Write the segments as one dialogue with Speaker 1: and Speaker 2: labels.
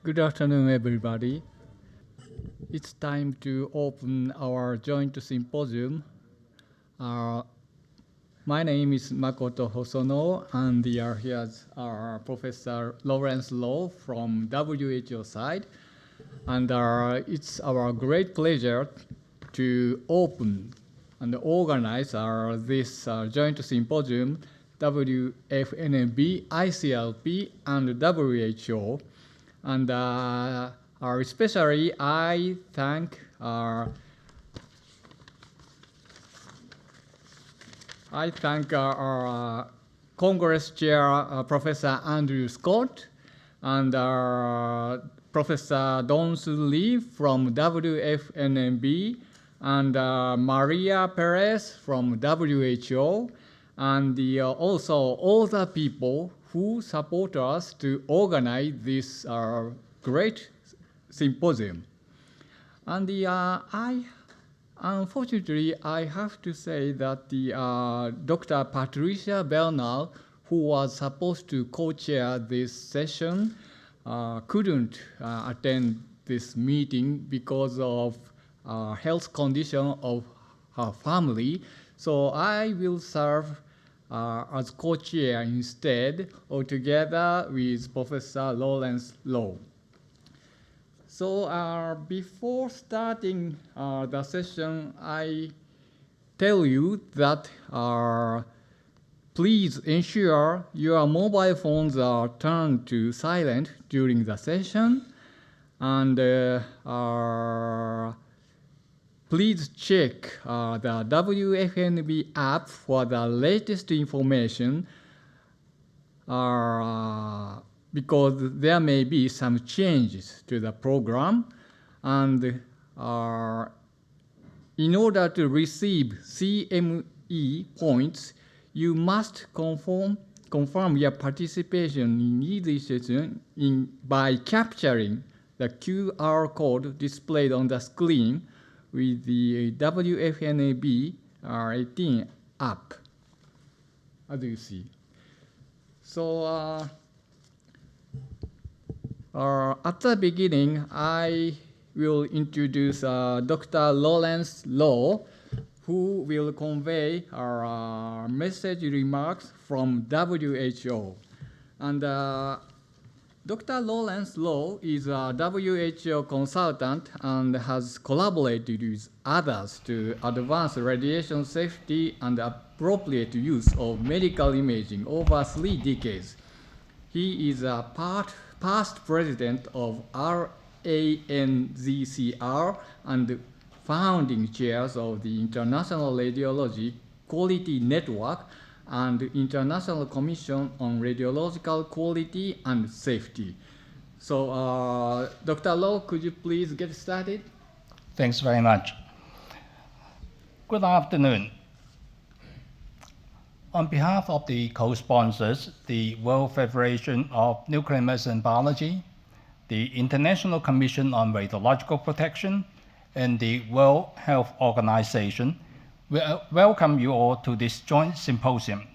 Speaker 1: Good afternoon, everybody. It's time to open our joint symposium. My name is Makoto Hosono, and here's our Professor Lawrence Lowe from WHO side. And it's our great pleasure to open and organize this joint symposium, WFNB, ICLP, and WHO. And especially I thank our Congress Chair Professor Andrew Scott and Professor Don-Soo Lee from WFNB and Maria Perez from WHO and also all the people who support us to organize this great symposium. And unfortunately, I have to say that Dr. Patricia Bernal, who was supposed to co-chair this session, couldn't attend this meeting because of health condition of her family. So I will serve as co-chair instead, or together with Professor Lawrence Lowe. So before starting the session, I tell you that please ensure your mobile phones are turned to silent during the session, and please check the WFNB app for the latest information because there may be some changes to the program. And in order to receive CME points, you must confirm your participation in each session by capturing the QR code displayed on the screen with the WFNAB 18 app, as you see. So at the beginning, I will introduce Dr. Lawrence Lowe, who will convey our message remarks from WHO. And Dr. Lawrence Lowe is a WHO consultant and has collaborated with others to advance radiation safety and appropriate use of medical imaging over 3 decades. He is a past president of RANZCR and founding chairs of the International Radiology Quality Network and International Commission on Radiological Quality and Safety. So, Dr. Lowe, could you please get started?
Speaker 2: Thanks very much. Good afternoon. On behalf of the co-sponsors, the World Federation of Nuclear Medicine and Biology, the International Commission on Radiological Protection, and the World Health Organization, we welcome you all to this joint symposium.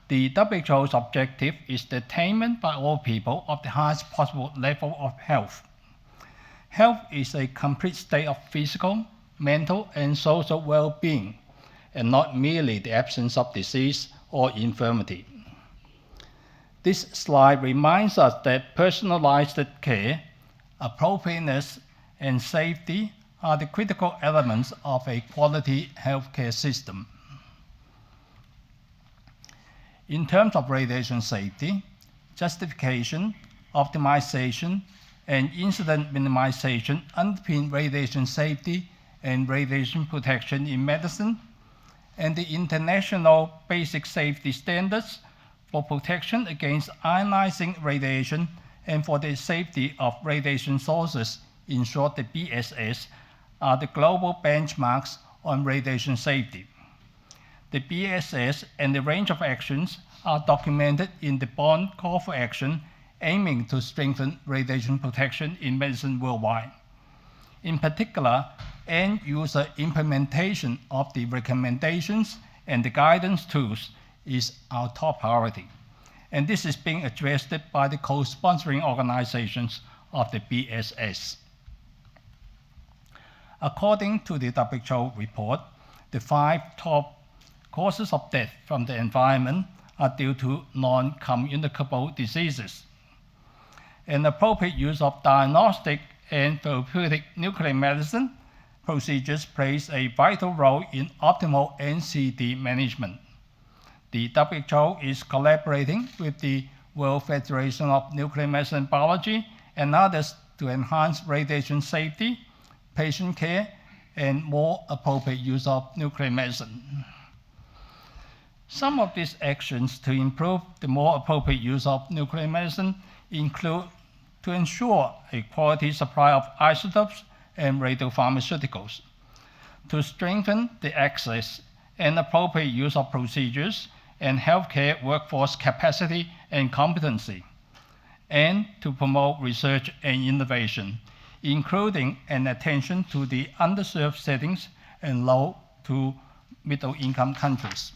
Speaker 2: The WHO's objective is the attainment by all people of the highest possible level of health. Health is a complete state of physical, mental, and social well-being, and not merely the absence of disease or infirmity. This slide reminds us that personalized care, appropriateness, and safety are the critical elements of a quality healthcare system. In terms of radiation safety, justification, optimization, and incident minimization underpin radiation safety and radiation protection in medicine, and the international basic safety standards for protection against ionizing radiation and for the safety of radiation sources, in short the BSS, are the global benchmarks on radiation safety. The BSS and the range of actions are documented in the Bond Call for Action aiming to strengthen radiation protection in medicine worldwide. In particular, end-user implementation of the recommendations and the guidance tools is our top priority. And this is being addressed by the co-sponsoring organizations of the BSS. According to the WHO report, the 5 top causes of death from the environment are due to non-communicable diseases. An appropriate use of diagnostic and therapeutic nuclear medicine procedures plays a vital role in optimal NCD management. The WHO is collaborating with the World Federation of Nuclear Medicine and Biology and others to enhance radiation safety, patient care, and more appropriate use of nuclear medicine. Some of these actions to improve the more appropriate use of nuclear medicine include to ensure a quality supply of isotopes and radiopharmaceuticals, to strengthen the access and appropriate use of procedures and healthcare workforce capacity and competency, and to promote research and innovation, including an attention to the underserved settings and low to middle income countries.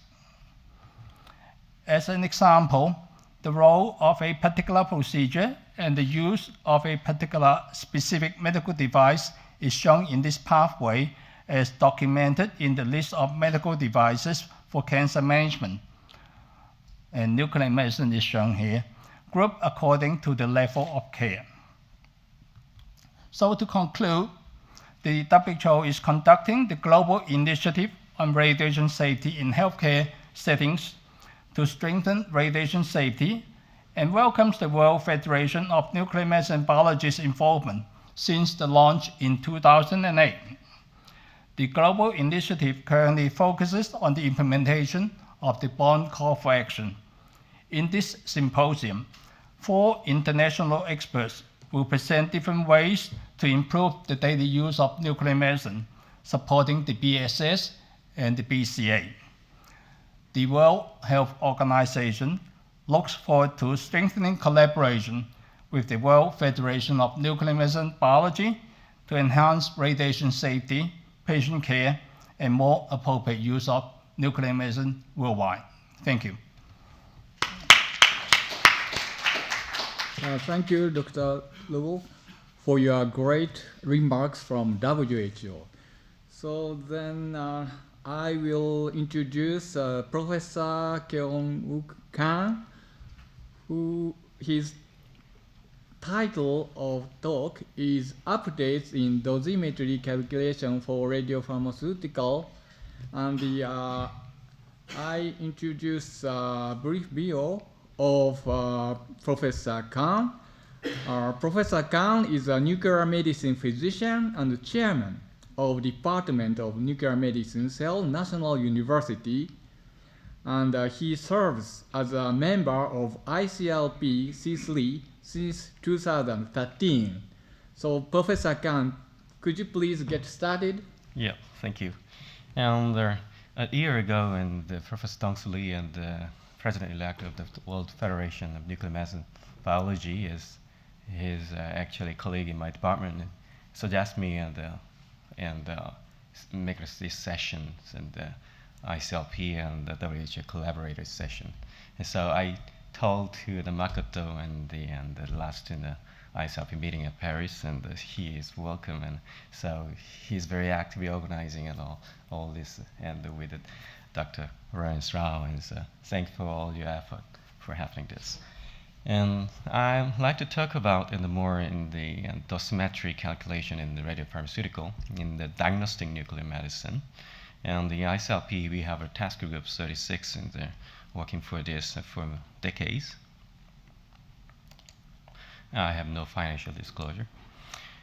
Speaker 2: As an example, the role of a particular procedure and the use of a particular specific medical device is shown in this pathway as documented in the list of medical devices for cancer management. And nuclear medicine is shown here, grouped according to the level of care. So to conclude, the WHO is conducting the Global Initiative on Radiation Safety in Healthcare Settings to strengthen radiation safety and welcomes the World Federation of Nuclear Medicine and Biology's involvement since the launch in 2008. The global initiative currently focuses on the implementation of the Bond Call for Action. In this symposium, 4 international experts will present different ways to improve the daily use of nuclear medicine, supporting the BSS and the BCA. The World Health Organization looks forward to strengthening collaboration with the World Federation of Nuclear Medicine and Biology to enhance radiation safety, patient care, and more appropriate use of nuclear medicine worldwide. Thank you.
Speaker 1: Thank you, Dr. Luo, for your great remarks from WHO. So then I will introduce Professor Keong-wook Kang, who his title of talk is Updates in Dosimetry Calculation for Radiopharmaceutical. And I introduce a brief bio of Professor Kang. Professor Kang is a nuclear medicine physician and chairman of Department of Nuclear Medicine, Seoul National University, and he serves as a member of ICLP C3 since 2013. So, Professor Kang, could you please get started?
Speaker 3: Yeah, thank you. And a year ago, Professor Dong-Soo Lee and the President-elect of the World Federation of Nuclear Medicine Biology is his actually colleague in my department, suggested me and make these sessions and ICLP and the WHO collaborator session. And so I told to the Makoto and the last in the ICLP meeting at Paris, and he is welcome, and so he's very actively organizing and all this, and with Dr. Lawrence Rao, and so thanks for all your effort for having this. And I'd like to talk about more in the dosimetry calculation in the radiopharmaceutical, in the diagnostic nuclear medicine. And the ICLP, we have a task group of 36, and they're working for this for decades. I have no financial disclosure.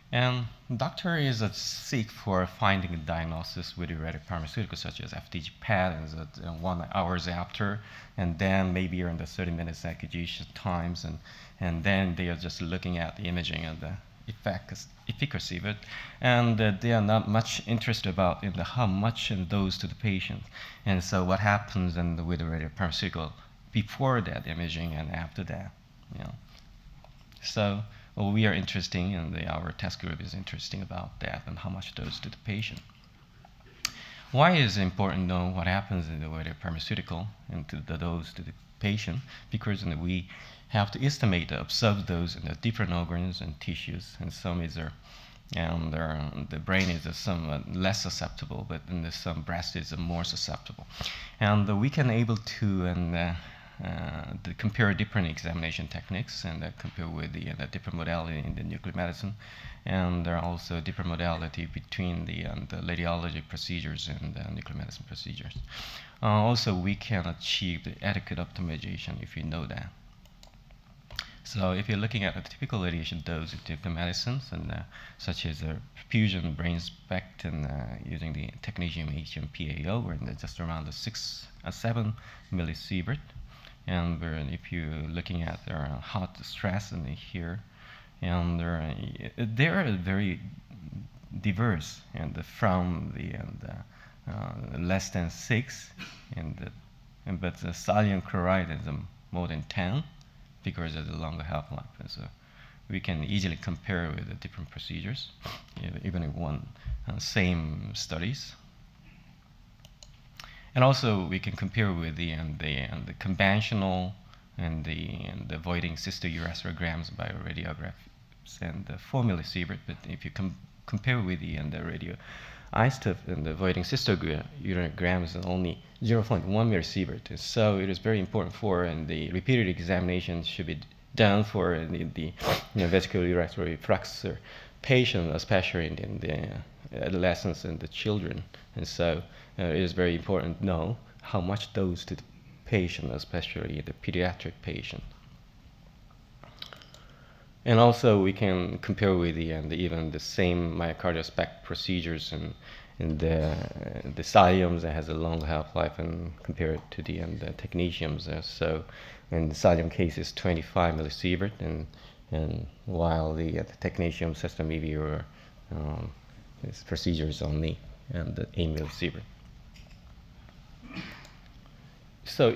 Speaker 3: And doctor is a seek for finding a diagnosis with a radiopharmaceutical such as FDG patterns at 1 hour after, and then maybe around the 30 minutes acquisition times, and then they are just looking at the imaging and the efficacy of it, and they are not much interested about how much and dose to the patient, and so what happens with the radiopharmaceutical before that imaging and after that, you know. So we are interested, and our test group is interested about that and how much dose to the patient. Why is it important to know what happens in the radiopharmaceutical and to the dose to the patient? Because we have to estimate the observed dose in the different organs and tissues, and some is and the brain is somewhat less susceptible, but in some breast is more susceptible. And we can able to compare different examination techniques and compare with the different modality in the nuclear medicine. And there are also different modality between the radiology procedures and the nuclear medicine procedures. Also, we can achieve the adequate optimization if you know that. So if you're looking at a typical radiation dose of nuclear medicines, and such as a fusion brain SPECT and using the technetium HMPAO, we're in just around the 7 millisievert. And if you're looking at their hot stress in here, and they are very diverse, and from the less than 6, but the sodium chloride is more than 10 because of the longer half-life. And so we can easily compare with the different procedures, even in one same studies. And also we can compare with the conventional and the avoiding cystourethograms by radiographs and the 4 millisievert. But if you compare with the radio isotope and the avoiding cystourethograms is only 0.1 millisievert. So it is very important for the repeated examination should be done for the vesicular urethral reflux patient, especially in the adolescents and the children. And so it is very important to know how much dose to the patient, especially the pediatric patient. And also we can compare with even the same myocardial SPECT procedures and the sodiums that has a long half-life and compare it to the technetiums. So in the sodium case is 25 millisievert, and while the technetium system EV this procedure is only 8 millisievert. So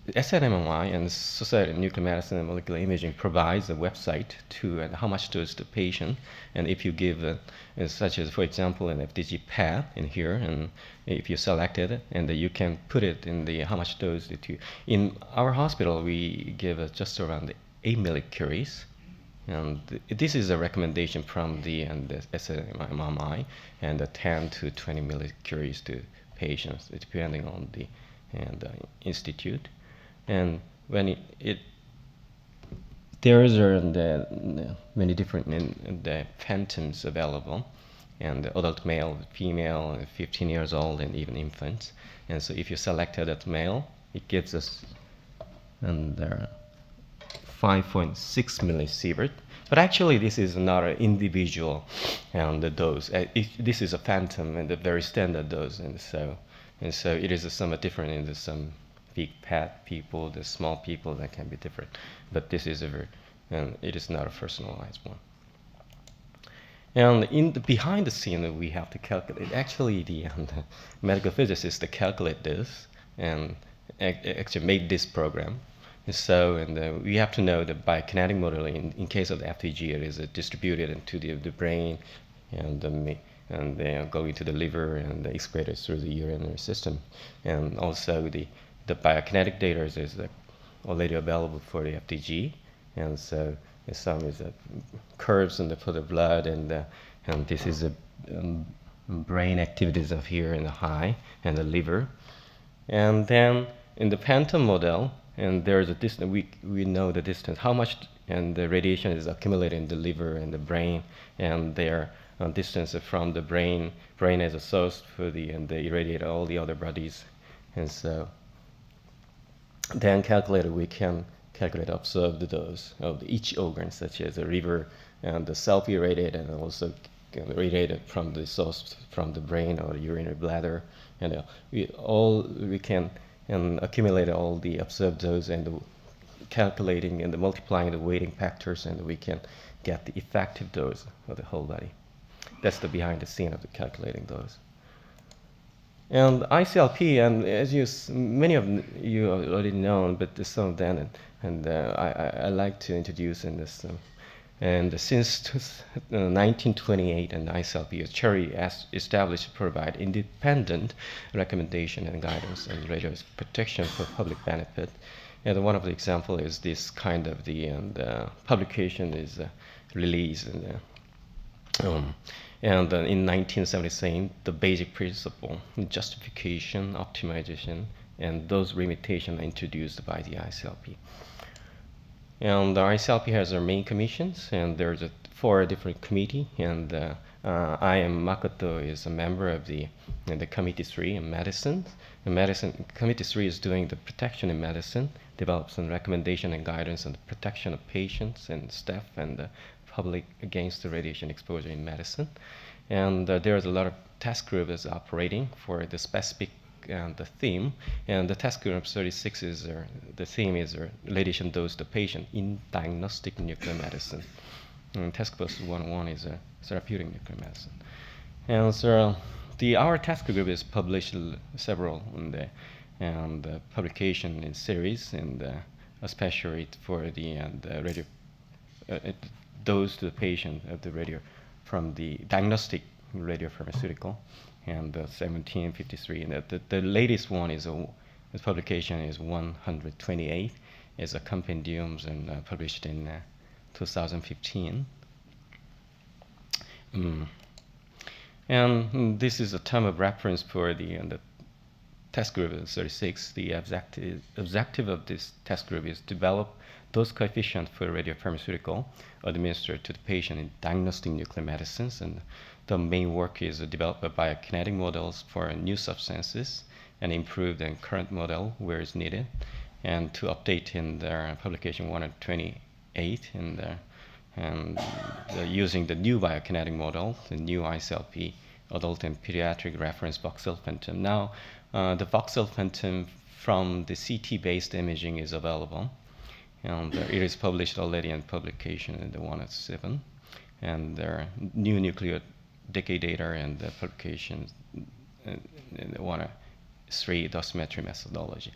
Speaker 3: SNMMI and Society of Nuclear Medicine and Molecular Imaging provides a website to how much dose the patient, and if you give such as, for example, an FDG pad in here, and if you select it, and you can put it in the how much dose that you. In our hospital, we give just around 8 millicuries, and this is a recommendation from the SNMMI, and 10 to 20 millicuries to patients, depending on the institute. And when there are many different phantoms available, and adult male, female, 15 years old, and even infants. And so if you selected that male, it gives us 5.6 millisievert. But actually, this is not an individual dose. This is a phantom and a very standard dose, and so it is somewhat different in some big PAT people, the small people that can be different. But this is it is not a personalized one. And behind the scene, we have to calculate. Actually, the medical physicists calculate this and actually made this program. And so, we have to know that by kinetic modeling, in case of the FTG, it is distributed into the brain and they go into the liver and excreted through the urinary system. And also the biokinetic data is already available for the FTG. And so some is curves for the blood, and this is brain activities of here in the high and the liver. And then in the phantom model, and there's a distance, we know the distance, how much and the radiation is accumulated in the liver and the brain, and their distance from the brain as a source for they irradiate all the other bodies. And so then we can calculate observed dose of each organ, such as the liver and the self-irradiated, and also irradiated from the source from the brain or the urinary bladder. And we can accumulate all the observed dose and calculating and multiplying the weighting factors, and we can get the effective dose of the whole body. That's the behind the scene of the calculating dose. And ICLP, and as many of you already know, but some of them, I like to introduce in this. And since 1928, and ICLP is Cherry established to provide independent recommendation and guidance and radio protection for public benefit. And one of the example is this kind of the publication is released in 1977, the basic principle, justification, optimization, and those limitations introduced by the ICLP. And the ICLP has their main commissions, and there's 4 different committee, and I am Makoto is a member of the Committee 3 in medicine. Committee 3 is doing the protection in medicine, develops some recommendation and guidance on the protection of patients and staff and the public against the radiation exposure in medicine. And there's a lot of task group that's operating for the specific the theme. And the task group 36 is the theme is radiation dose to patient in diagnostic nuclear medicine. And task force 101 is therapeutic nuclear medicine. And so our task group is published several publication in series, and especially for the radio dose to the patient of the radio from the diagnostic radiopharmaceutical, and 1753. And the latest one is this publication is 128. It's a compendiums and published in 2015. And this is a term of reference for the test group 36. The objective of this test group is to develop dose coefficient for radiopharmaceutical administered to the patient in diagnostic nuclear medicines. And the main work is to develop biokinetic models for new substances and improve the current model where it's needed, and to update in their publication 128 and using the new biokinetic model, the new ICLP adult and pediatric reference voxel phantom. Now, the voxel phantom from the CT-based imaging is available, and it is published already in publication in the 107, and there are new nuclear decay data and the publications in the 103 dosimetry methodology.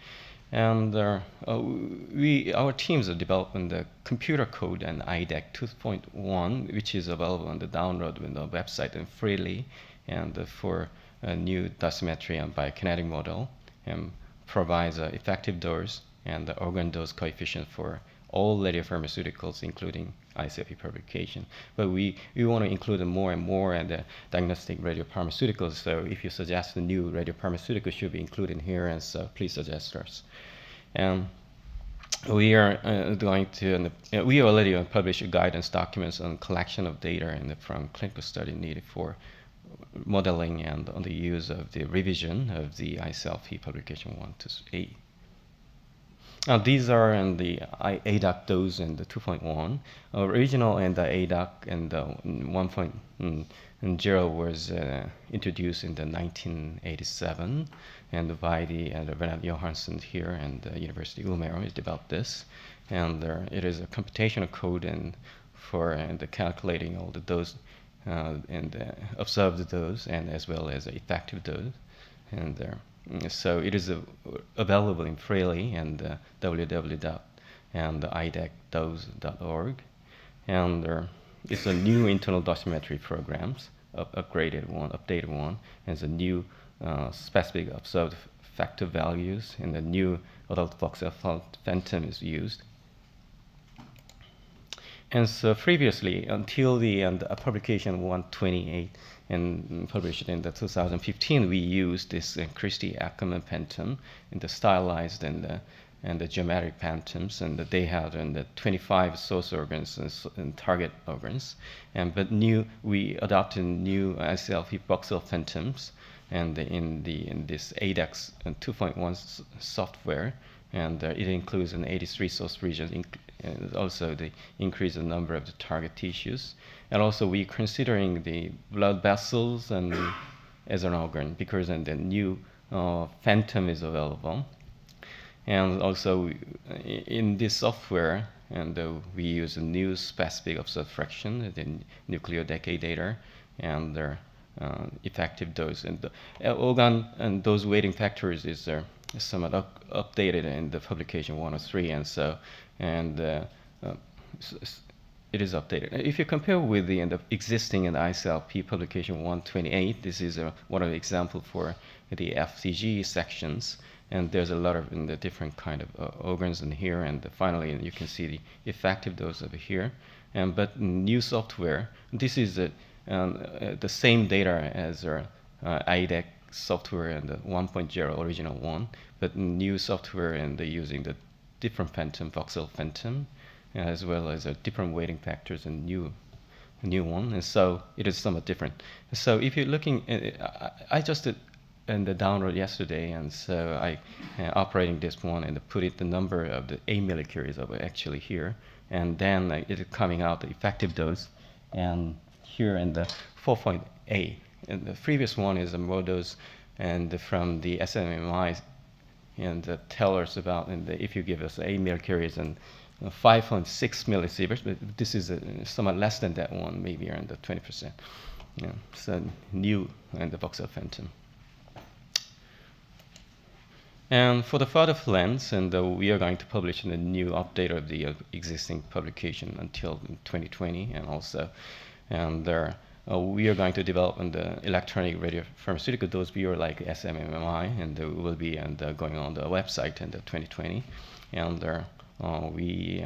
Speaker 3: And our teams are developing the computer code and IDEC 2.1, which is available on the download on the website and freely, and for a new dosimetry and biokinetic model, and provides effective dose and the organ dose coefficient for all radiopharmaceuticals, including ICLP publication. But we want to include more and more and the diagnostic radiopharmaceuticals. So if you suggest the new radiopharmaceutical should be included here, and so please suggest us. And we are going to, we already published guidance documents on collection of data and from clinical study needed for modeling and on the use of the revision of the ICLP publication 1 to 8. Now these are in the ADAC dose and the 2.1. Original and the ADAC and the 1.0 was introduced in the 1987, and by the Bernard Johansson here and the University of Umeå has developed this. And it is a computational code and for the calculating all the dose and observed dose and as well as effective dose. And so it is available in freely and www.idecdose.org, and it's a new internal dosimetry programs, updated one, and the new specific observed factor values, and the new adult voxel phantom is used. And so previously, until the publication 128 and published in the 2015, we used this Christie Ackerman phantom in the stylized and the geometric phantoms, and they had the 25 source organs and target organs. But we adopted new ICLP voxel phantoms, and in this ADEX 2.1 software, and it includes an 83 source regions, and also the increase in number of the target tissues. And also we considering the blood vessels and as an organ, because then the new phantom is available. And also in this software, and we use a new specific observed fraction, the nuclear decay data, and their effective dose. And the organ and those weighting factors is somewhat updated in the publication 103, and so it is updated. If you compare with the existing in the ICLP publication 128, this is one of the examples for the FCG sections, and there's a lot of the different kind of organs in here, and finally you can see the effective dose over here. But new software, this is the same data as our IDEC software and the 1.0 original one, but new software and using the different phantom, voxel phantom, as well as different weighting factors and new one, and so it is somewhat different. So if you're looking, I just did the download yesterday, and so I operating this one and put it the number of the 8 millicuries of actually here, and then it is coming out the effective dose, and here in the 4.8, and the previous one is a more dose, and from the SMMI, and tell us about, and if you give us 8 millicuries and 5.6 millisieverts, but this is somewhat less than that one, maybe around the 20%. Yeah, so new and the voxel phantom. And for the further plans, and we are going to publish a new update of the existing publication until 2020, and also, and we are going to develop the electronic radiopharmaceutical dose viewer like SMMI, and will be going on the website in the 2020, and we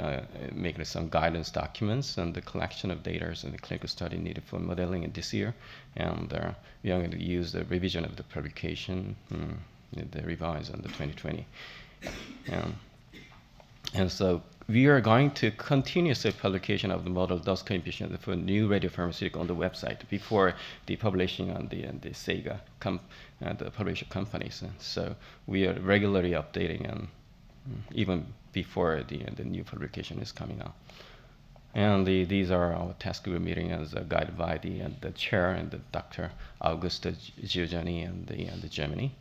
Speaker 3: make some guidance documents and the collection of data and the clinical study needed for modeling in this year, and we are going to use the revision of the publication, the revise on the 2020. And so we are going to continuously publication of the model dose contribution for new radiopharmaceutical on the website before the publishing on the Sega, the publisher companies. And so we are regularly updating, and even before the new publication is coming out. And these are our task group meeting as guided by the chair and the Dr. Augusta Giugiani and the Germany.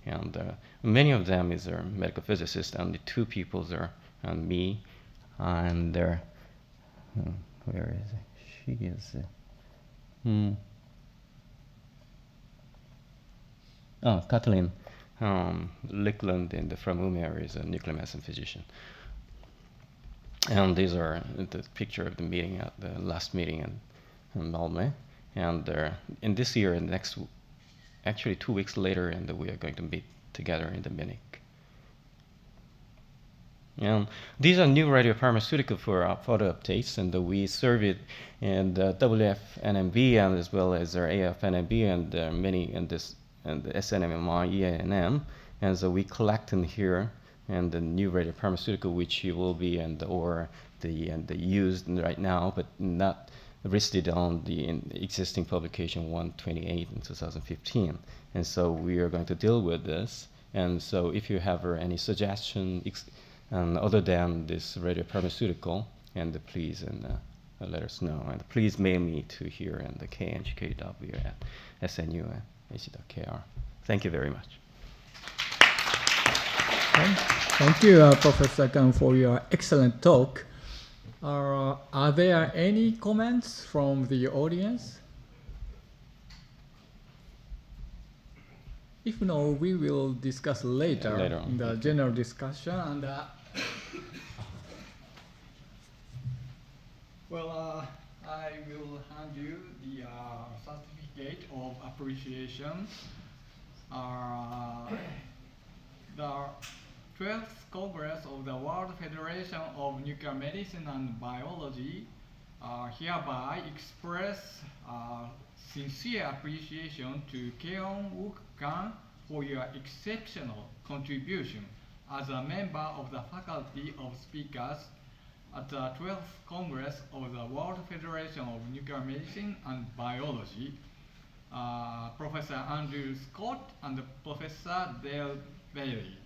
Speaker 3: And many of them is our medical physicists, and the 2 people are me, and where is it? She is. Kathleen Lickland from UMER is a nuclear medicine physician. And these are the picture of the meeting at the last meeting in Malmö. And in this year and next, actually 2 weeks later, and we are going to meet together in the Munich. And these are new radiopharmaceutical for further updates, and we serve it in the WF-NMB and as well as our AF-NMB and many in this and the SNMMI, EANM, and so we collect in here and the new radiopharmaceutical which will be or the used right now, but not listed on the existing publication 128 in 2015. And so we are going to deal with this. And so if you have any suggestion other than this radiopharmaceutical, and please let us know. And please mail me to here and the KNGKW at SNU@ac.kr. Thank you very much.
Speaker 1: Thank you, Professor Kang, for your excellent talk. Are there any comments from the audience? If no, we will discuss later in the general discussion. And I will hand you the certificate of appreciation. The 12th Congress of the World Federation of Nuclear Medicine and Biology hereby express sincere appreciation to Keon-wook Kang for your exceptional contribution as a member of the faculty of speakers at the 12th Congress of the World Federation of Nuclear Medicine and Biology. Professor Andrew Scott and Professor Dale Bailey.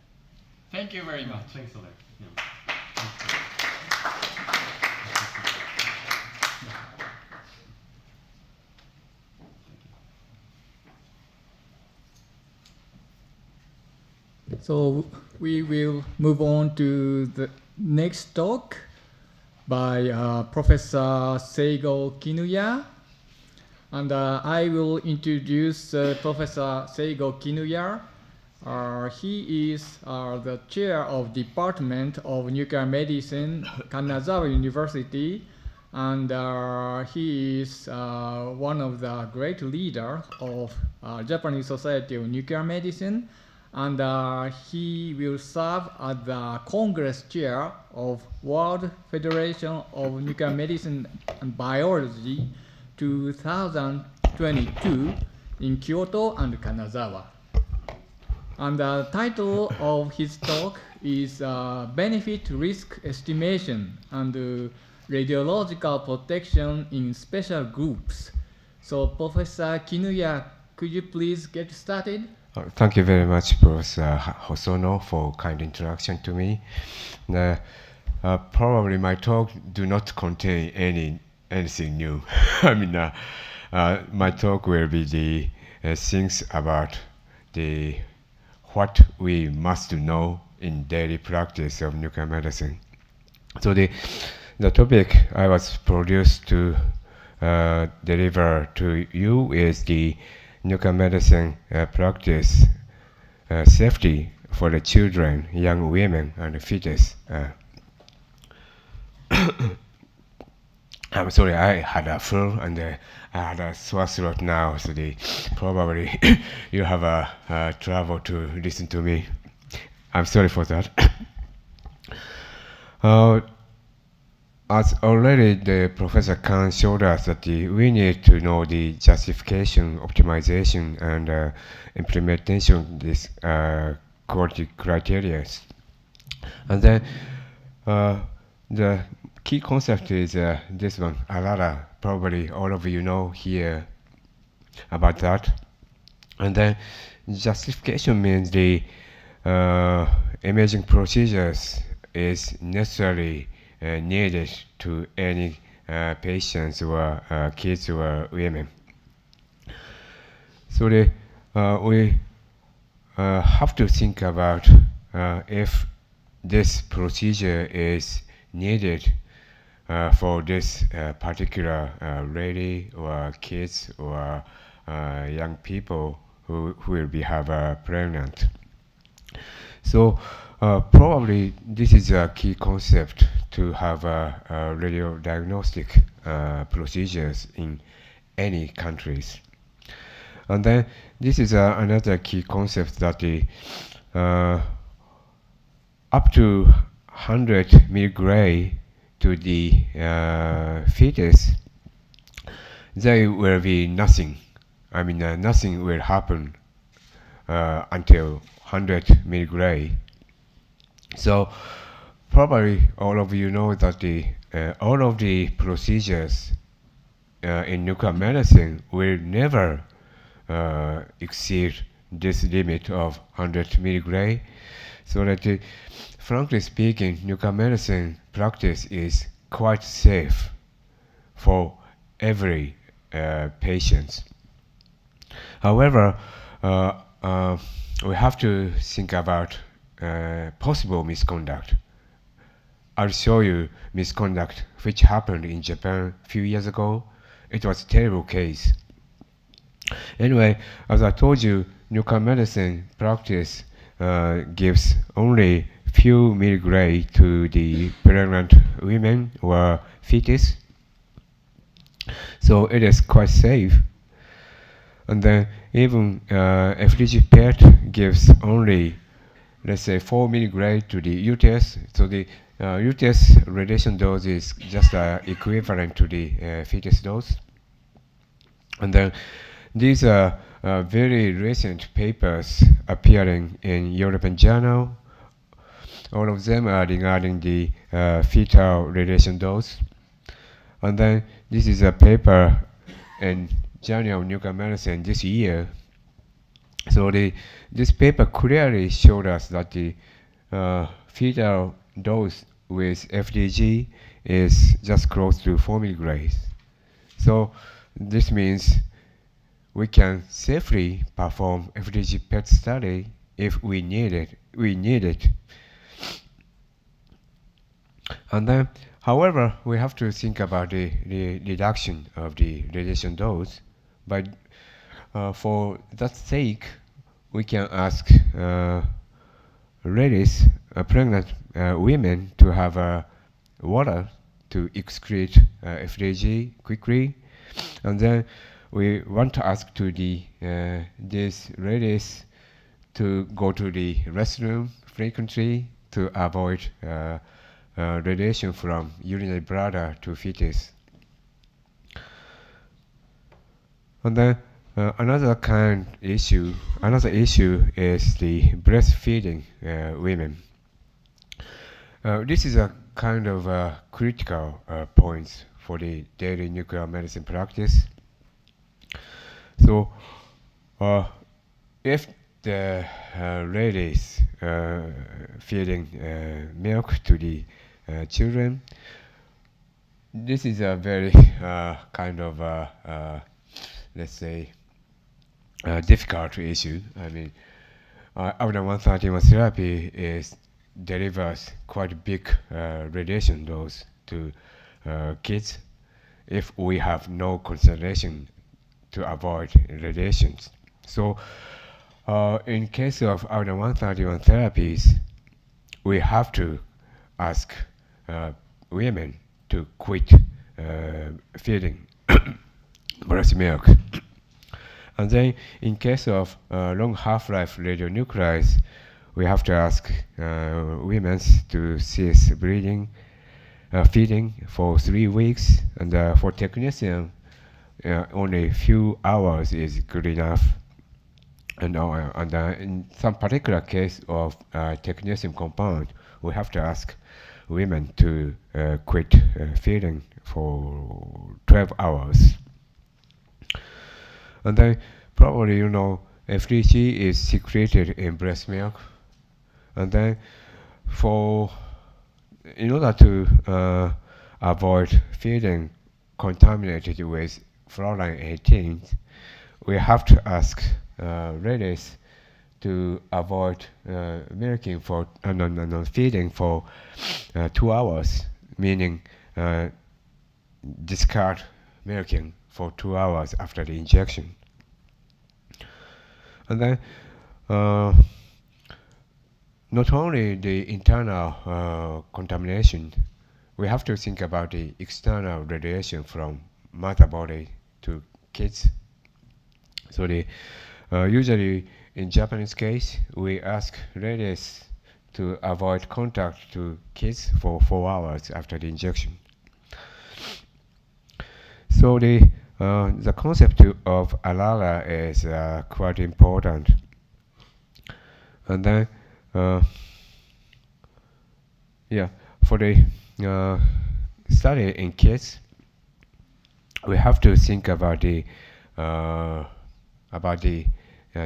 Speaker 1: Thank you very much.
Speaker 3: Thanks a lot.
Speaker 1: So we will move on to the next talk by Professor Seigo Kinuya. And I will introduce Professor Seigo Kinuya. He is the chair of Department of Nuclear Medicine, Kanazawa University, and he is one of the great leaders of Japanese Society of Nuclear Medicine, and he will serve as the Congress Chair of World Federation of Nuclear Medicine and Biology 2022 in Kyoto and Kanazawa. And the title of his talk is Benefit Risk Estimation and Radiological Protection in Special Groups. So Professor Kinuya, could you please get started?
Speaker 4: Thank you very much, Professor Hosono, for kind introduction to me. Probably my talk do not contain anything new. I mean, my talk will be the things about what we must know in daily practice of nuclear medicine. So the topic I was produced to deliver to you is the nuclear medicine practice safety for the children, young women, and the fetus. I'm sorry, I had a flu and I had a sore throat now, so probably you have a trouble to listen to me. I'm sorry for that. As already the Professor Khan showed us that we need to know the justification, optimization, and implementation of these quality criteria. And then the key concept is this one, ALARA. Probably all of you know here about that. And then justification means the imaging procedures is necessarily needed to any patients or kids or women. So we have to think about if this procedure is needed for this particular lady or kids or young people who will be pregnant. So probably this is a key concept to have radio diagnostic procedures in any countries. And then this is another key concept that up to 100 milligray to the fetus, there will be nothing. I mean, nothing will happen until 100 milligray. So probably all of you know that all of the procedures in nuclear medicine will never exceed this limit of 100 milligray. So that frankly speaking, nuclear medicine practice is quite safe for every patient. However, we have to think about possible misconduct. I'll show you misconduct which happened in Japan a few years ago. It was a terrible case. Anyway, as I told you, nuclear medicine practice gives only few milligray to the pregnant women or fetus. So it is quite safe. And then even FDG PET gives only, let's say, 4 milligray to the uterus. So the uterus radiation dose is just equivalent to the fetus dose. And then these are very recent papers appearing in European Journal. All of them are regarding the fetal radiation dose. And then this is a paper in Journal of Nuclear Medicine this year. So this paper clearly showed us that the fetal dose with FDG is just close to 4 milligrams. So this means we can safely perform FDG PET study if we need it. And then, however, we have to think about the reduction of the radiation dose. But for that sake, we can ask ladies, pregnant women, to have water to excrete FDG quickly, and then we want to ask to these ladies to go to the restroom frequently to avoid radiation from urinary bladder to fetus. And then another issue is the breastfeeding women. This is a kind of critical point for the daily nuclear medicine practice. So, if the ladies feeding milk to the children, this is a very kind of let's say difficult issue. I mean, after 131 therapy delivers quite big radiation dose to kids if we have no consideration to avoid radiations. So in case of after 131 therapies, we have to ask women to quit feeding breast milk. And then in case of long half-life radionuclides, we have to ask women to cease feeding for 3 weeks, and for technetium, only a few hours is good enough. And in some particular case of technetium compound, we have to ask women to quit feeding for 12 hours. And then probably FDG is secreted in breast milk. And then in order to avoid feeding contaminated with fluorine 18, we have to ask ladies to avoid milking for feeding for 2 hours, meaning discard milking for 2 hours after the injection. And then not only the internal contamination, we have to think about the external radiation from mother body to kids. So usually in Japanese case, we ask ladies to avoid contact to kids for 4 hours after the injection. So the concept of ALALA is quite important. And then for the study in kids, we have to think about the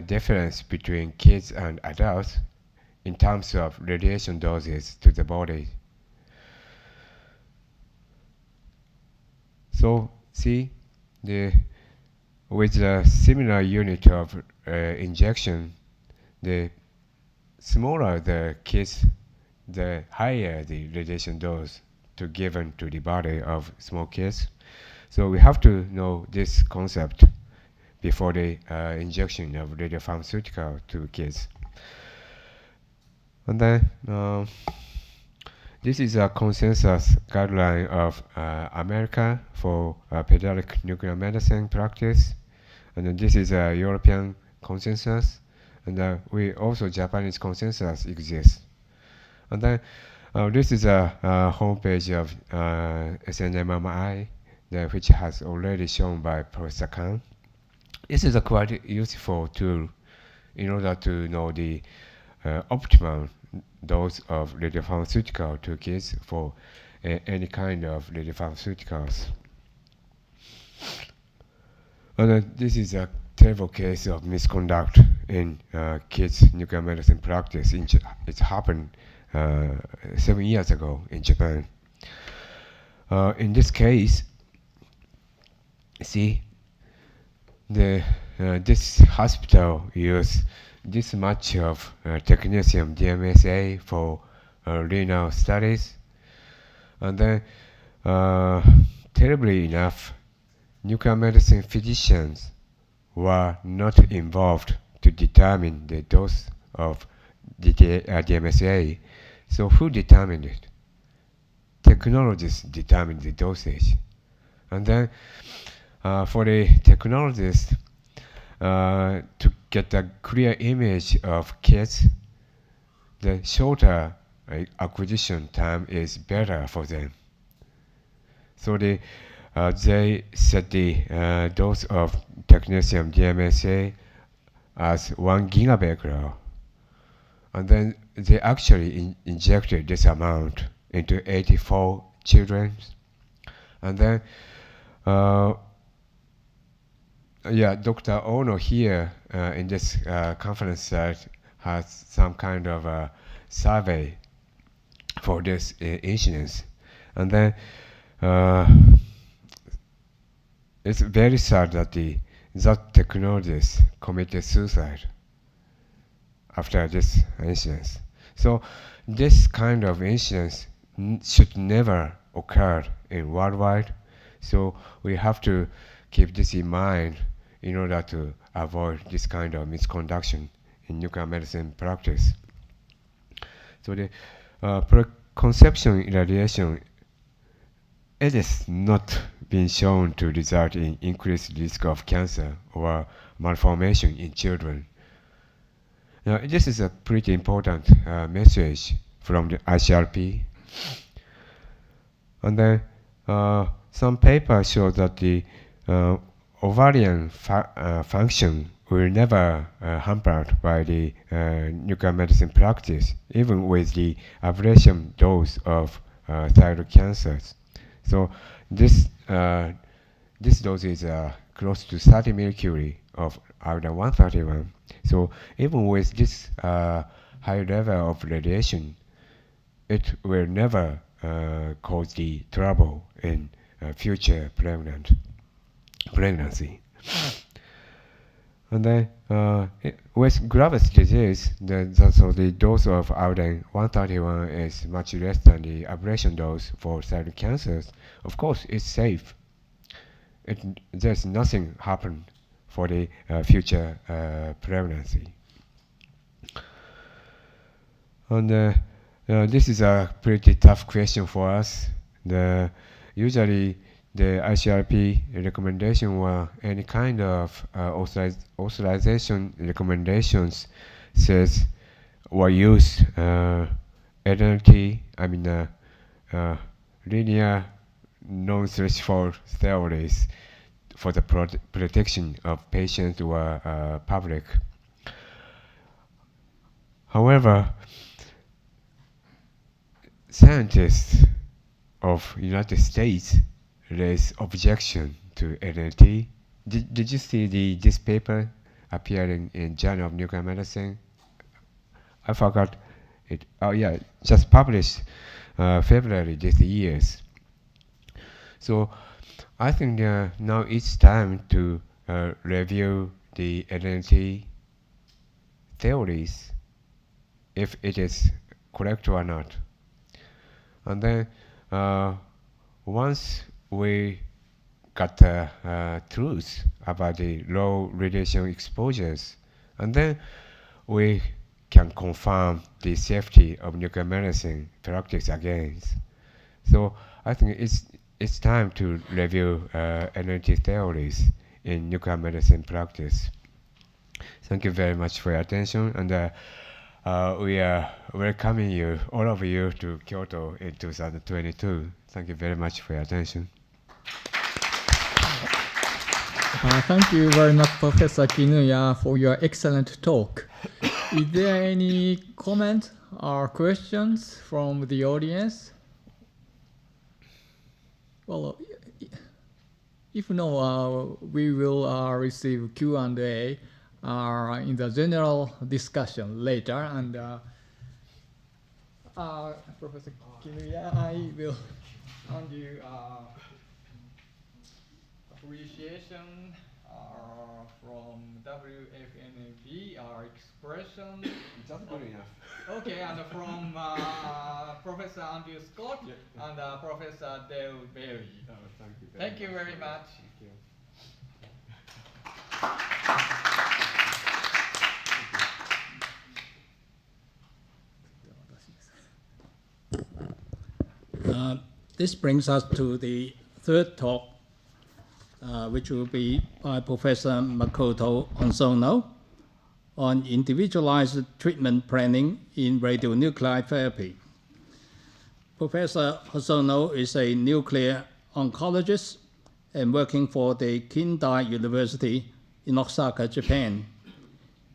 Speaker 4: difference between kids and adults in terms of radiation doses to the body. So see, with a similar unit of injection, the smaller the kids, the higher the radiation dose given to the body of small kids. So we have to know this concept before the injection of radiopharmaceutical to kids. And then this is a consensus guideline of America for pediatric nuclear medicine practice. And then this is a European consensus. And we also Japanese consensus exists. And then this is a homepage of SNMMI, which has already shown by Professor Khan. This is a quite useful tool in order to know the optimum dose of radiopharmaceutical to kids for any kind of radiopharmaceuticals. And this is a terrible case of misconduct in kids' nuclear medicine practice. It happened 7 years ago in Japan. In this case, see, this hospital used this much of technetium DMSA for renal studies, and then terribly enough, nuclear medicine physicians were not involved to determine the dose of DMSA. So who determined it? Technologists determined the dosage. And then for the technologists to get a clear image of kids, the shorter acquisition time is better for them. So they set the dose of technetium DMSA as 1 gigabecquerel, and then they actually injected this amount into 84 children, and then Dr. Ono here in this conference set has some kind of survey for this incidence, and then it's very sad that that technologist committed suicide after this incident. So this kind of incidents should never occur in worldwide. So we have to keep this in mind in order to avoid this kind of misconduction in nuclear medicine practice. So the preconception irradiation, it is not been shown to result in increased risk of cancer or malformation in children. Now, this is a pretty important message from the ICRP. And then some papers show that the ovarian function will never hampered by the nuclear medicine practice, even with the ablation dose of thyroid cancers. So this dose is close to 30 millicurie of iodine-131. So even with this high level of radiation, it will never cause the trouble in future pregnancy. And then with Graves' disease, so the dose of iodine-131 is much less than the ablation dose for thyroid cancers. Of course, it's safe. There's nothing happen for the future pregnancy. And this is a pretty tough question for us. Usually, the ICRP recommendation or any kind of authorization recommendations says or use LNT, linear non-threshold theories for the protection of patients or public. However, scientists of United States raise objection to LNT. Did you see this paper appearing in Journal of Nuclear Medicine? I forgot it. Oh yeah, just published February this year. So I think now it's time to review the LNT theories, if it is correct or not. And then once we got truth about the low radiation exposures, and then we can confirm the safety of nuclear medicine practice again. So I think it's time to review LNT theories in nuclear medicine practice. Thank you very much for your attention, and we are welcoming you, all of you, to Kyoto in 2022. Thank you very much for your attention.
Speaker 1: Thank you very much, Professor Kinuya, for your excellent talk. Is there any comment or questions from the audience? Well, if no, we will receive Q&A in the general discussion later. And Professor Kinuya, I will hand you appreciation from WFNAB, our expression.
Speaker 4: That's good enough.
Speaker 1: Okay, and from Professor Andrew Scott and Professor Dale Bailey. Thank you very much.
Speaker 5: This brings us to the third talk, which will be by Professor Makoto Onsono on individualized treatment planning in radionuclide therapy. Professor Hosono is a nuclear oncologist and working for the Kindai University in Osaka, Japan.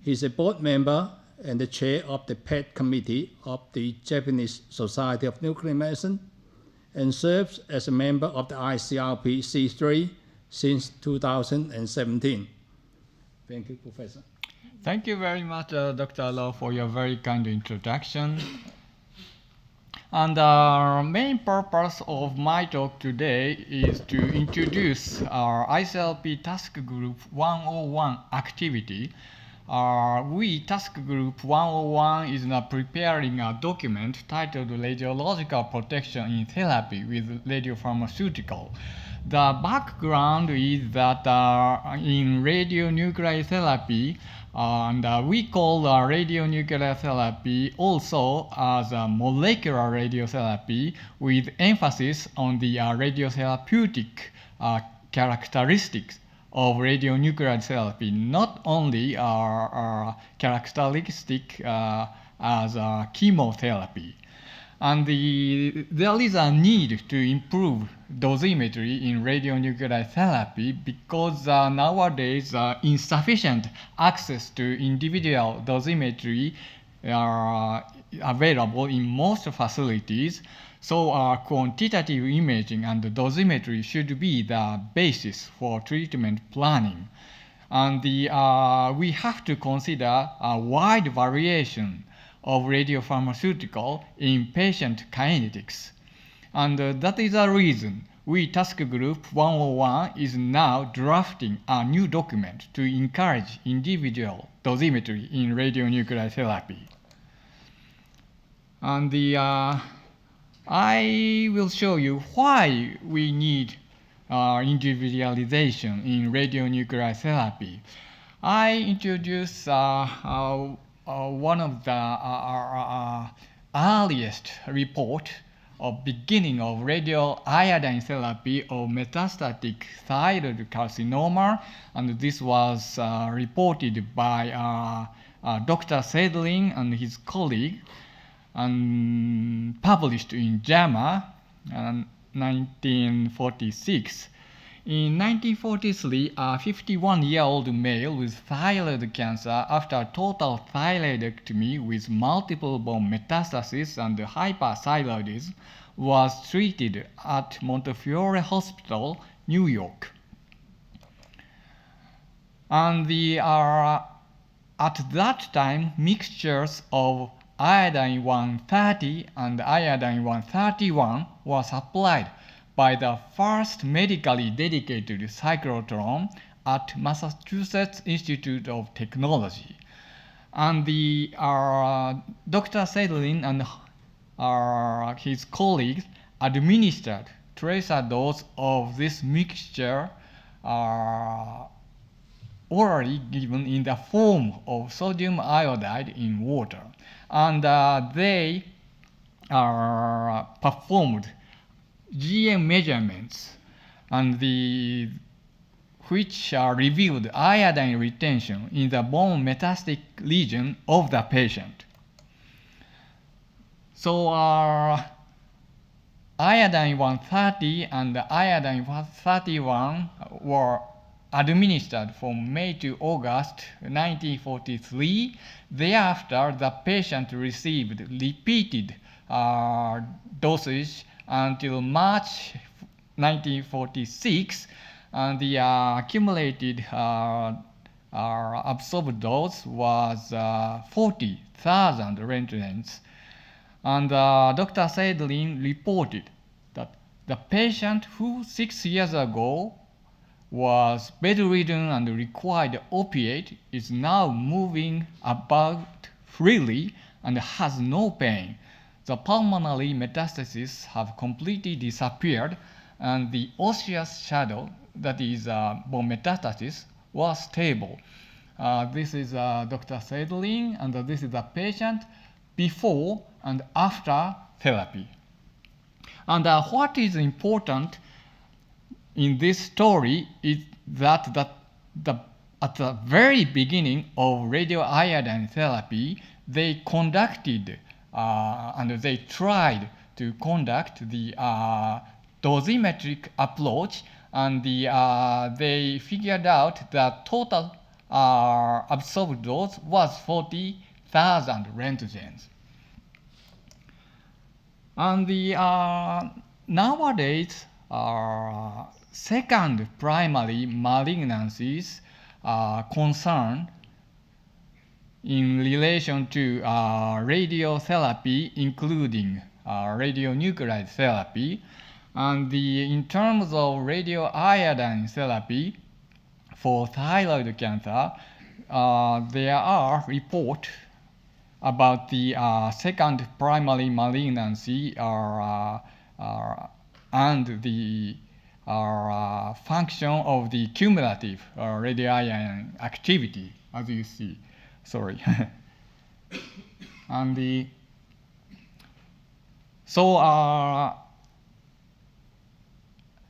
Speaker 5: He's a board member and the chair of the PET committee of the Japanese Society of Nuclear Medicine, and serves as a member of the ICRP C3 since 2017. Thank you, Professor.
Speaker 1: Thank you very much, Dr. Low, for your very kind introduction. And the main purpose of my talk today is to introduce our ICLP Task Group 101 activity. Task Group 101 is now preparing a document titled Radiological Protection in Therapy with Radiopharmaceutical. The background is that in radionuclide therapy, and we call radionuclear therapy also as a molecular radiotherapy with emphasis on the radiotherapeutic characteristics of radionuclide therapy, not only characteristic as chemotherapy. And there is a need to improve dosimetry in radionuclide therapy because nowadays insufficient access to individual dosimetry are available in most facilities. So quantitative imaging and dosimetry should be the basis for treatment planning. And we have to consider a wide variation of radiopharmaceutical in patient kinetics. And that is the reason we Task Group 101 is now drafting a new document to encourage individual dosimetry in radionuclide therapy. And I will show you why we need individualization in radionuclide therapy. I introduce one of the earliest report of beginning of radioiodine therapy of metastatic thyroid carcinoma, and this was reported by Dr. Sedlin and his colleague, and published in JAMA in 1946. In 1943, a 51-year-old male with thyroid cancer after total thyroidectomy with multiple bone metastasis and hyperthyroidism was treated at Montefiore Hospital, New York. And at that time, mixtures of iodine-130 and iodine-131 was applied by the first medically dedicated cyclotron at Massachusetts Institute of Technology. And Dr. Sedlin and his colleagues administered tracer dose of this mixture orally given in the form of sodium iodide in water. And they performed GM measurements, and which revealed iodine retention in the bone metastatic region of the patient. So iodine-130 and iodine-131 were administered from May to August 1943. Thereafter, the patient received repeated dosage until March 1946, and the accumulated absorbed dose was 40,000 Roentgens. And Dr. Sedlin reported that the patient who 6 years ago was bedridden and required opiate is now moving about freely and has no pain. The pulmonary metastases have completely disappeared, and the osseous shadow, that is bone metastasis, was stable. This is Dr. Sedlin, and this is the patient before and after therapy. And what is important in this story is that the at the very beginning of radioiodine therapy, they conducted and they tried to conduct the dosimetric approach, and they figured out that total absorbed dose was 40,000 roentgens. And nowadays, second primary malignancies are concerned in relation to radiotherapy, including radionuclide therapy. And in terms of radioiodine therapy for thyroid cancer, there are reports about the second primary malignancy and the function of the cumulative radioiodine activity, as you see. Sorry. And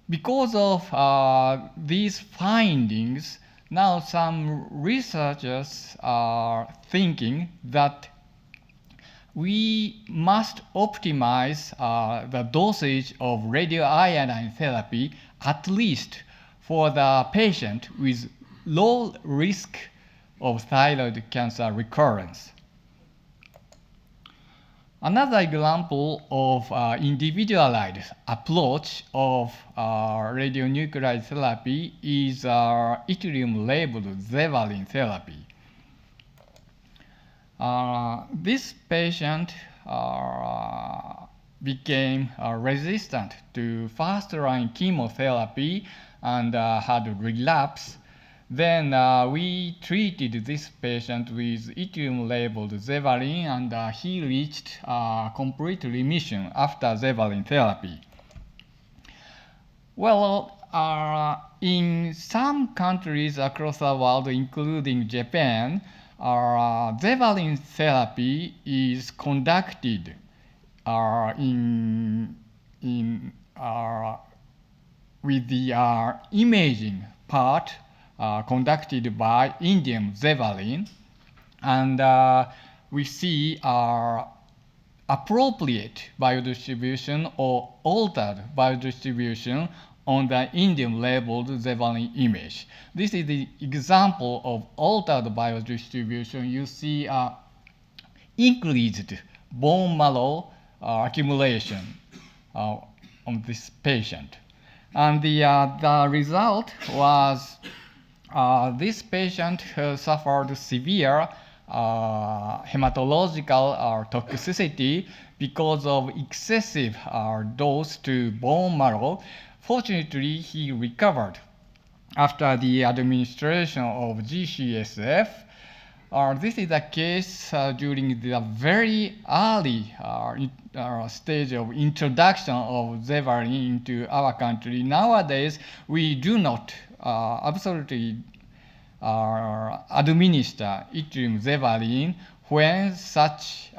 Speaker 1: because of these findings, now some researchers are thinking that we must optimize the dosage of radioiodine therapy, at least for the patient with low risk of thyroid cancer recurrence. Another example of individualized approach of radionuclide therapy is yttrium-labeled zevalin therapy. This patient became resistant to first-line chemotherapy and had relapse. Then we treated this patient with yttrium-labeled zevalin, and he reached complete remission after zevalin therapy. Well, in some countries across the world, including Japan, zevalin therapy is conducted with the imaging part conducted by indium zevalin, and we see appropriate biodistribution or altered biodistribution on the indium-labeled zevalin image. This is the example of altered biodistribution. You see increased bone marrow accumulation on this patient. And the result was this patient suffered severe hematological toxicity because of excessive dose to bone marrow. Fortunately, he recovered after the administration of GCSF. This is the case during the very early stage of introduction of zevalin into our country. Nowadays, we do not absolutely administer yttrium zevalin when such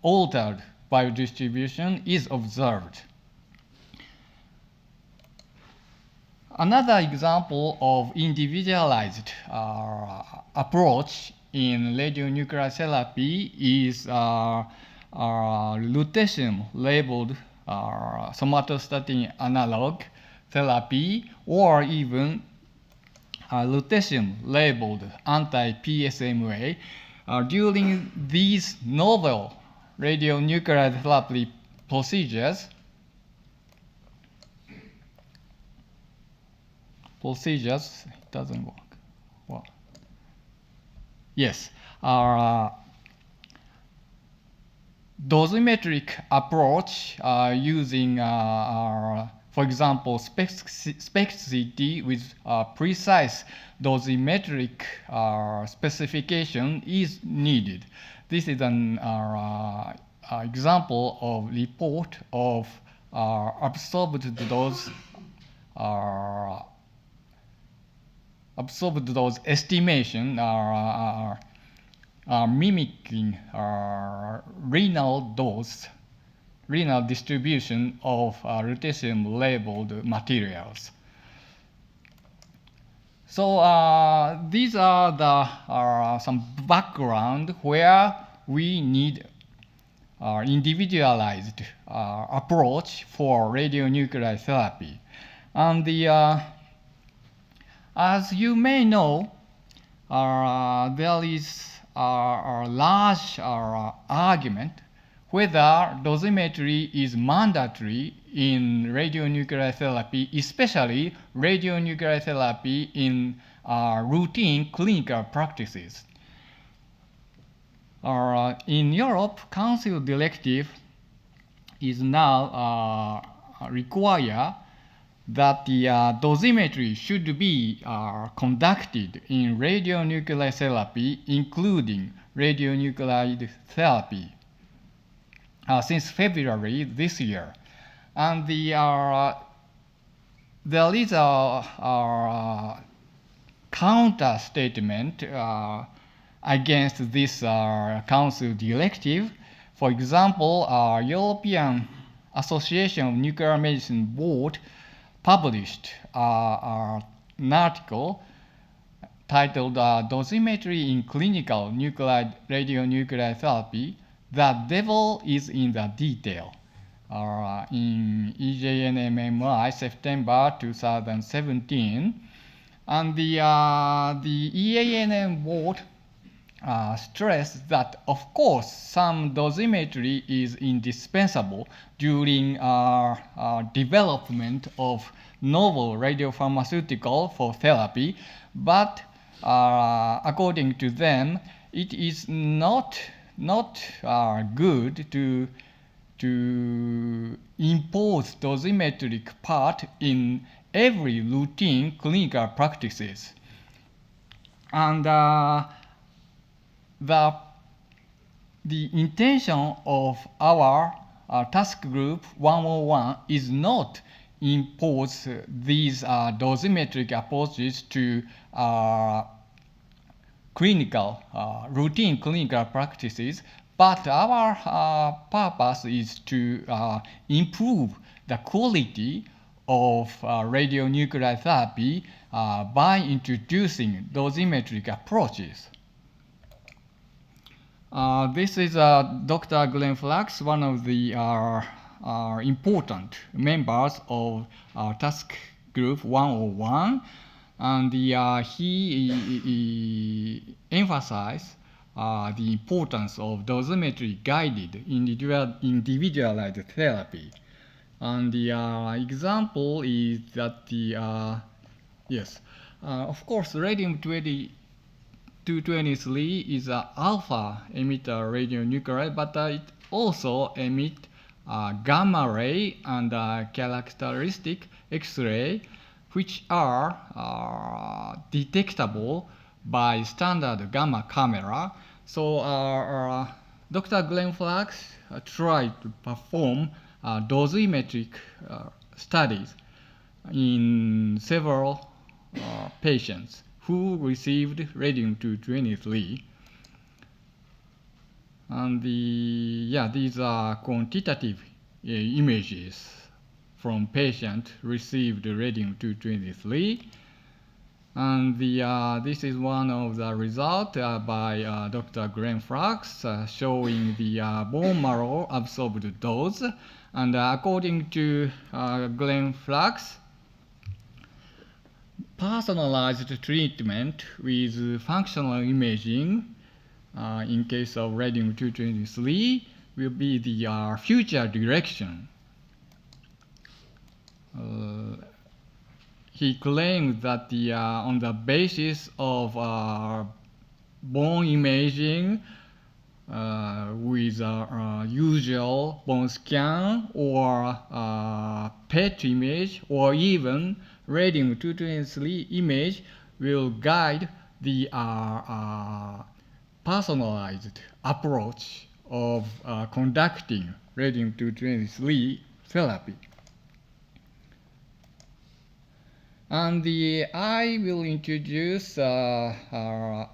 Speaker 1: altered biodistribution is observed. Another example of individualized approach in radionuclide therapy is lutetium-labeled somatostatin analog therapy, or even lutetium-labeled anti-PSMA. During these novel radionuclide therapy procedures, it doesn't work. Well, yes, dosimetric approach using, for example, specificity with precise dosimetric specification is needed. This is an example of report of absorbed dose estimation mimicking renal distribution of lutetium-labeled materials. So these are the some background where we need individualized approach for radionuclide therapy. And as you may know, there is a large argument whether dosimetry is mandatory in radionuclide therapy, especially radionuclide therapy in routine clinical practices. In Europe, Council directive is now require that the dosimetry should be conducted in radionuclide therapy, including radionuclide therapy, since February this year. And there is a counter statement against this Council directive. For example, European Association of Nuclear Medicine Board published an article titled Dosimetry in Clinical Radionuclide Therapy, The Devil is in the Detail, in EJNMMI, September 2017. And the EANM board stressed that, of course, some dosimetry is indispensable during development of novel radiopharmaceutical for therapy, but according to them, it is not good to impose dosimetric part in every routine clinical practices. And the intention of our task group 101 is not impose these dosimetric approaches to routine clinical practices, but our purpose is to improve the quality of radionuclide therapy by introducing dosimetric approaches. This is Dr. Glenn Flax, one of the important members of our task group 101, and he emphasized the importance of dosimetry-guided individualized therapy. And the example is that of course, radium-223 is an alpha emitter radionuclide, but it also emits gamma ray and characteristic X-ray, which are detectable by standard gamma camera. So Dr. Glenn Flax tried to perform dosimetric studies in several patients who received radium-223. And these are quantitative images from patients received radium-223. And this is one of the results by Dr. Glenn Flax showing the bone marrow absorbed dose. And according to Glenn Flax, personalized treatment with functional imaging in case of radium-223 will be the future direction. He claimed that on the basis of bone imaging with usual bone scan or PET image or even radium-223 image will guide the personalized approach of conducting radium-223 therapy. And I will introduce our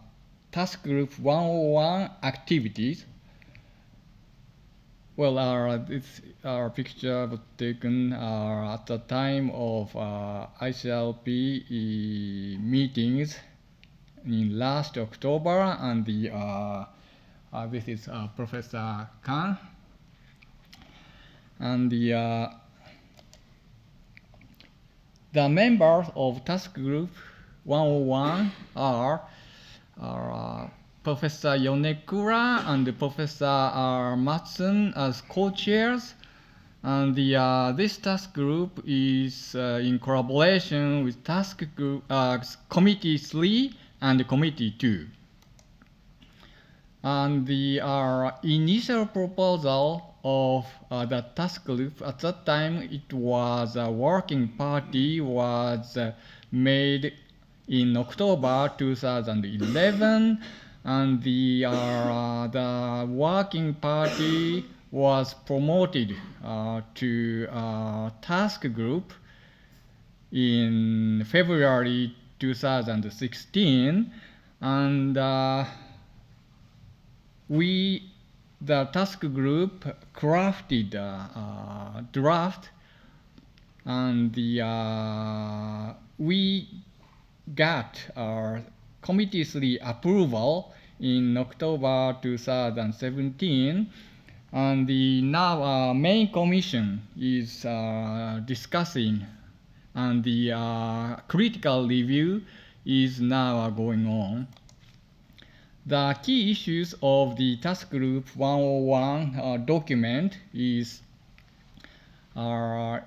Speaker 1: task group 101 activities. Well, this picture was taken at the time of ICLP meetings in last October, and this is Professor Khan, and the members of Task Group 101 are Professor Yonekura and Professor Matson as co-chairs, and this task group is in collaboration with task group Committee 3 and Committee 2. And the initial proposal of the task group at that time, it was a working party was made in October 2011. And the working party was promoted to task group in February 2016, and the task group crafted a draft, and we got our Committee 3 approval in October 2017, and now our main commission is discussing, and the critical review is now going on. The key issues of the task group 101 document is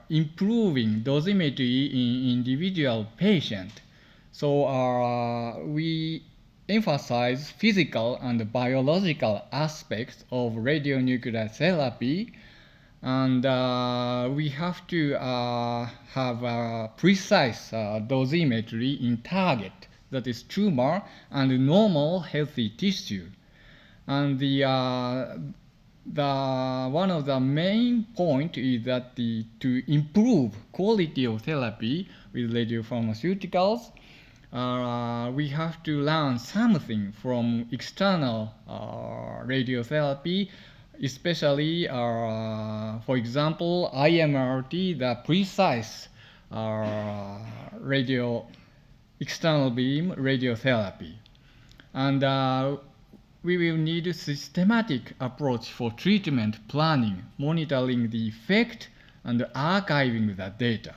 Speaker 1: improving dosimetry in individual patient. So we emphasize physical and biological aspects of radionuclide therapy, and we have to have a precise dosimetry in target, that is tumor and normal healthy tissue. And one of the main point is that to improve quality of therapy with radiopharmaceuticals, we have to learn something from external radiotherapy, especially, for example, IMRT, the precise external beam radiotherapy. And we will need a systematic approach for treatment planning, monitoring the effect, and archiving the data.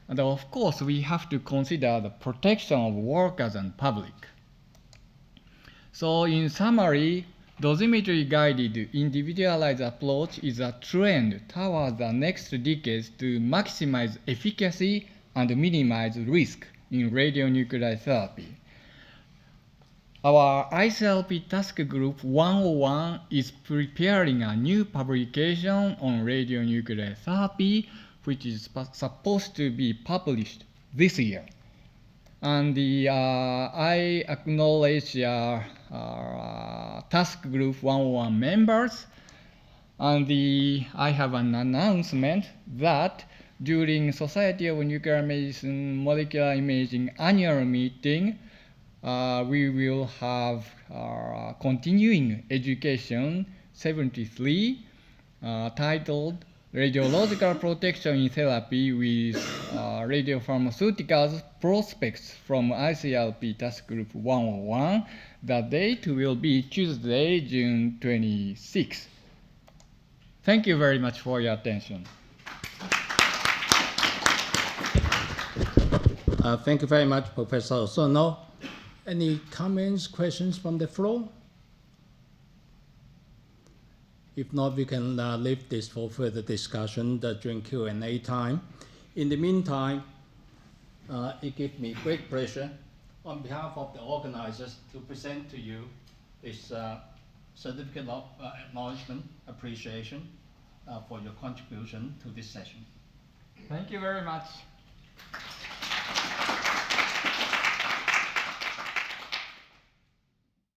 Speaker 1: And of course, we have to consider the protection of workers and public. So in summary, dosimetry-guided individualized approach is a trend towards the next decades to maximize efficacy and minimize risk in radionuclide therapy. Our ICLP Task Group 101 is preparing a new publication on radionuclide therapy, which is supposed to be published this year. And I acknowledge our Task Group 101 members, and I have an announcement that during Society of Nuclear Medicine Molecular Imaging annual meeting, we will have our continuing education 73 titled Radiological Protection in Therapy with Radiopharmaceuticals Prospects from ICLP Task Group 101. The date will be Tuesday, June 26. Thank you very much for your attention.
Speaker 5: Thank you very much, Professor Osono. Any comments, questions from the floor? If not, we can leave this for further discussion during Q&A time. In the meantime, it gives me great pleasure on behalf of the organizers to present to you this certificate of acknowledgement, appreciation for your contribution to this session.
Speaker 1: Thank you very much.